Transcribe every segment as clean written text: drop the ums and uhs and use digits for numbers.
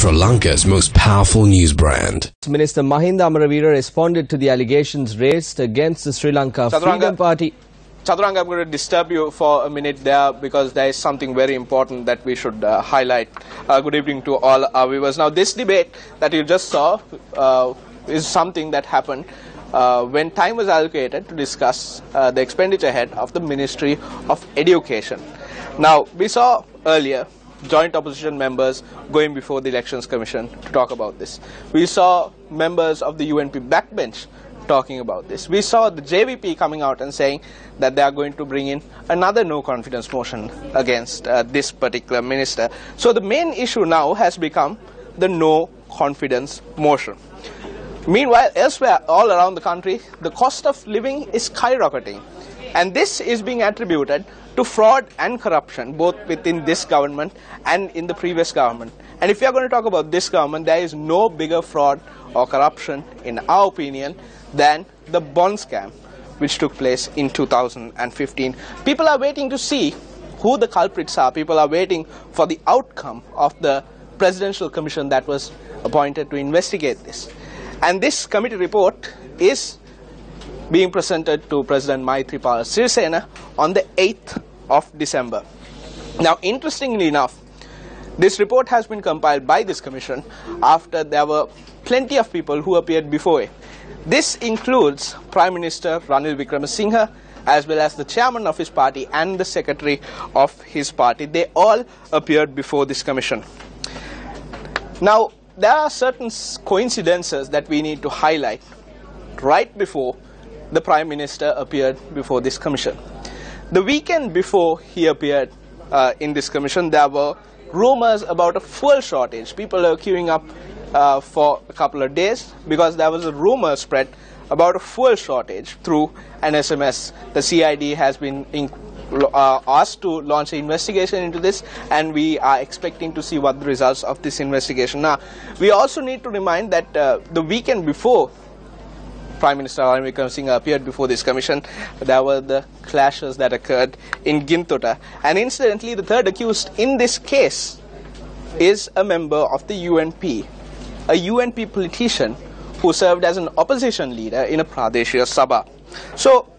Sri Lanka's most powerful news brand. Minister Mahinda Amaraveera responded to the allegations raised against the Sri Lanka Freedom Party. Chaturanga, I'm going to disturb you for a minute there because there is something very important that we should highlight. Good evening to all our viewers. Now, this debate that you just saw is something that happened when time was allocated to discuss the expenditure head of the Ministry of Education. Now, we saw earlier joint opposition members going before the Elections Commission to talk about this. We saw members of the UNP backbench talking about this. We saw the JVP coming out and saying that they are going to bring in another no confidence motion against this particular minister. So the main issue now has become the no confidence motion. Meanwhile, elsewhere all around the country, the cost of living is skyrocketing. And this is being attributed to fraud and corruption, both within this government and in the previous government. And if we are going to talk about this government, there is no bigger fraud or corruption, in our opinion, than the bond scam, which took place in 2015. People are waiting to see who the culprits are. People are waiting for the outcome of the presidential commission that was appointed to investigate this. And this committee report is being presented to President Maithripala Sirisena on the 8th of December. Now, interestingly enough, this report has been compiled by this commission after there were plenty of people who appeared before it. This includes Prime Minister Ranil Wickremesinghe, as well as the chairman of his party and the secretary of his party. They all appeared before this commission. Now, there are certain coincidences that we need to highlight right before the Prime Minister appeared before this commission. The weekend before he appeared in this commission, there were rumors about a fuel shortage. People are queuing up for a couple of days because there was a rumor spread about a fuel shortage through an SMS. The CID has been asked to launch an investigation into this, and we are expecting to see what the results of this investigation are. We also need to remind that the weekend before Prime Minister Ranil Wickremesinghe appeared before this commission, there were the clashes that occurred in Gintuta. And incidentally, the third accused in this case is a member of the UNP, a UNP politician who served as an opposition leader in a Pradeshia Sabha. So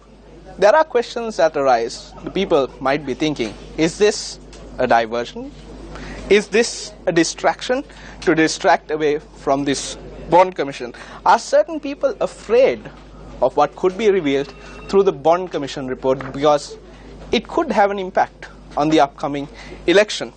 there are questions that arise. The people might be thinking, is this a diversion? Is this a distraction to distract away from this Bond Commission? Are certain people afraid of what could be revealed through the Bond Commission report because it could have an impact on the upcoming election?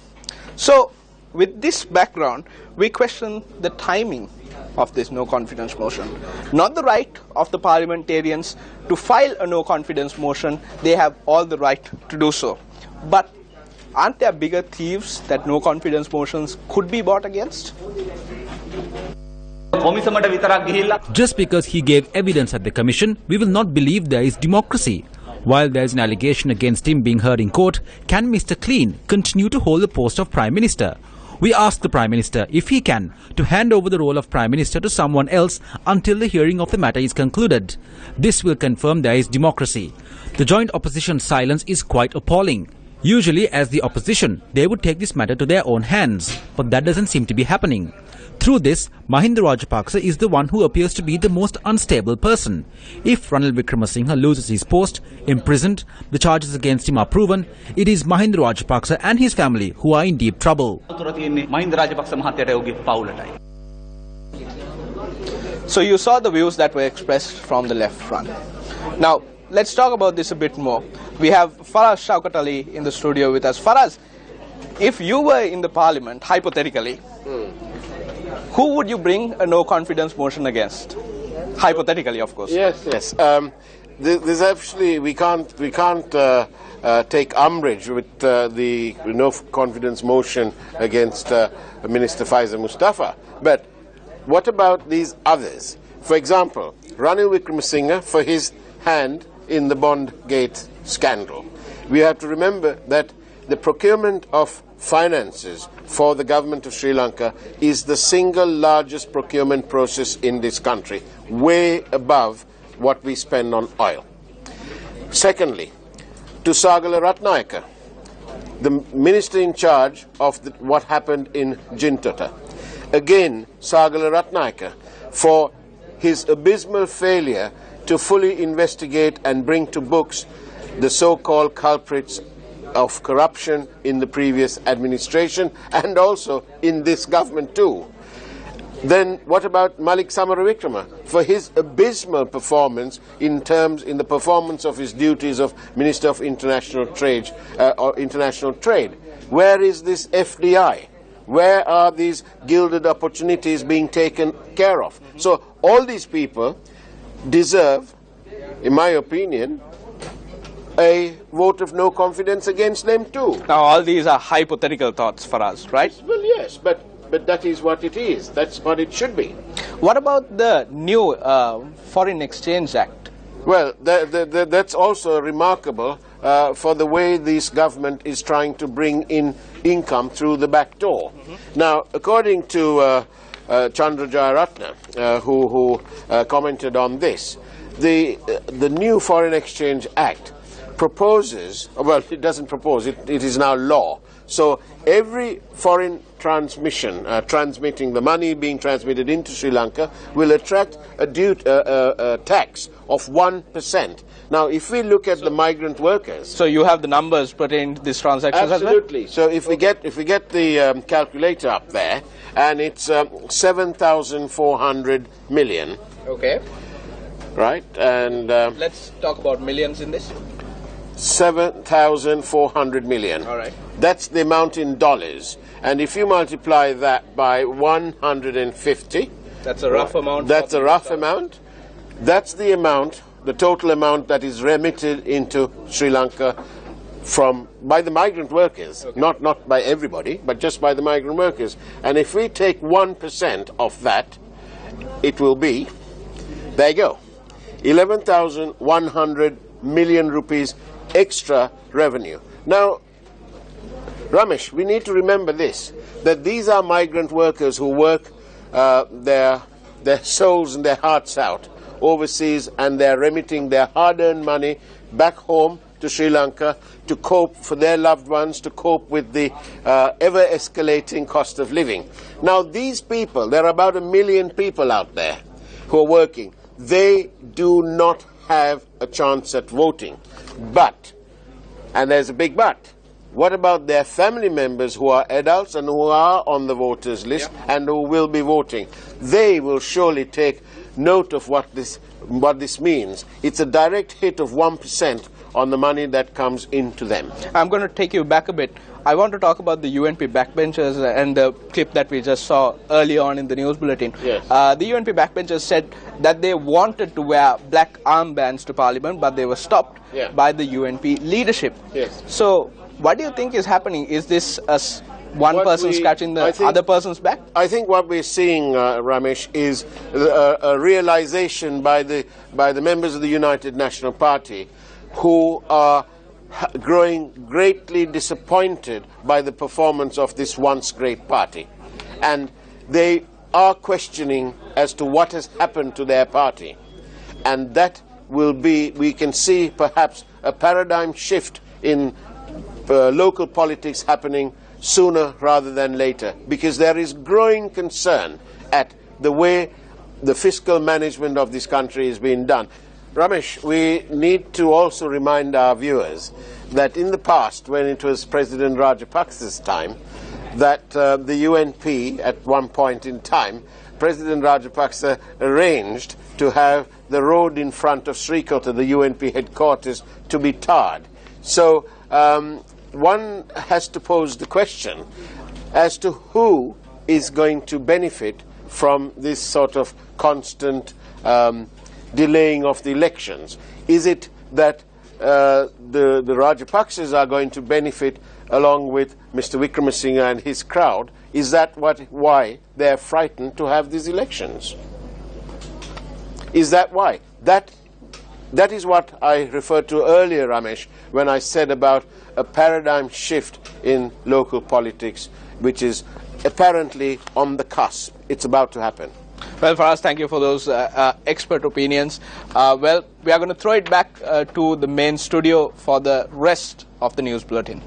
So with this background, we question the timing of this no confidence motion. Not the right of the parliamentarians to file a no confidence motion. They have all the right to do so. But aren't there bigger thieves that no confidence motions could be bought against? Just because he gave evidence at the commission, we will not believe there is democracy. While there is an allegation against him being heard in court, can Mr. Clean continue to hold the post of Prime Minister? We ask the Prime Minister, if he can, to hand over the role of Prime Minister to someone else until the hearing of the matter is concluded. This will confirm there is democracy. The joint opposition's silence is quite appalling. Usually, as the opposition, they would take this matter to their own hands, but that doesn't seem to be happening. Through this, Mahinda Rajapaksa is the one who appears to be the most unstable person. If Ranil Wickremesinghe loses his post, imprisoned, the charges against him are proven, it is Mahinda Rajapaksa and his family who are in deep trouble. So you saw the views that were expressed from the left front. Now, let's talk about this a bit more. We have Faraz Shaukat Ali in the studio with us. Faraz, if you were in the parliament, hypothetically, who would you bring a no confidence motion against? Hypothetically, of course. Yes. There's actually, we can't take umbrage with the no confidence motion against Minister Faiszer Mustafa. But what about these others? For example, Ranil Wickremesinghe for his hand in the Bondgate scandal. We have to remember that the procurement of finances for the government of Sri Lanka is the single largest procurement process in this country, way above what we spend on oil. Secondly, to Sagala Ratnayaka, the minister in charge of what happened in Gintuta. again Sagala Ratnayaka for his abysmal failure to fully investigate and bring to books the so-called culprits of corruption in the previous administration and also in this government too. Then what about Malik Samaravikrama for his abysmal performance in the performance of his duties of Minister of International Trade Where is this FDI? Where are these gilded opportunities being taken care of? So all these people deserve, in my opinion, a vote of no confidence against them too. Now all these are hypothetical thoughts for us, right? Well, yes, but that is what it is. That's what it should be. What about the new Foreign Exchange Act? Well, that's also remarkable for the way this government is trying to bring in income through the back door. Now, according to Chandra Jayaratne, who commented on this, the new Foreign Exchange Act proposes, well, it doesn't propose, it is now law. So every foreign transmission, transmitting the money being transmitted into Sri Lanka, will attract a tax of 1%. Now, if we look at the migrant workers, so you have the numbers pertaining to these transactions. Absolutely. So if we get the calculator up there, and it's 7,400 million. Okay. Right, and let's talk about millions in this. 7,400 million. All right. That's the amount in dollars. And if you multiply that by 150... That's a rough amount. That's a rough amount. That's the amount, the total amount that is remitted into Sri Lanka by the migrant workers. Okay. Not by everybody, but just by the migrant workers. And if we take 1% of that, it will be, there you go, 11,100 million rupees extra revenue. Now, Ramesh, we need to remember this, that these are migrant workers who work their souls and their hearts out overseas, and they're remitting their hard-earned money back home to Sri Lanka to cope for their loved ones, to cope with the ever-escalating cost of living. Now, these people, there are about 1 million people out there who are working. They do not have a chance at voting. But, and there's a big but, what about their family members who are adults and who are on the voters list and who will be voting? They will surely take note of what this means. It's a direct hit of 1% on the money that comes into them. I'm going to take you back a bit. I want to talk about the UNP backbenchers and the clip that we just saw early on in the news bulletin. Yes. The UNP backbenchers said that they wanted to wear black armbands to Parliament, but they were stopped by the UNP leadership. Yes. So, what do you think is happening? Is this one person scratching the other person's back? I think what we're seeing, Ramesh, is a realization by the members of the United National Party who are growing greatly disappointed by the performance of this once great party. And they are questioning as to what has happened to their party. And that will be, we can see perhaps a paradigm shift in local politics happening sooner rather than later, because there is growing concern at the way the fiscal management of this country is being done. Ramesh, we need to also remind our viewers that in the past, when it was President Rajapaksa's time, that the UNP, at one point in time, President Rajapaksa arranged to have the road in front of Srikota, the UNP headquarters, to be tarred. So one has to pose the question as to who is going to benefit from this sort of constant delaying of the elections. Is it that the Rajapaksas are going to benefit along with Mr. Wickremesinghe and his crowd? Is that why they're frightened to have these elections? Is that why? That is what I referred to earlier, Ramesh, when I said about a paradigm shift in local politics, which is apparently on the cusp. It's about to happen. Well, Faraz, thank you for those expert opinions. Well, we are going to throw it back to the main studio for the rest of the news bulletin.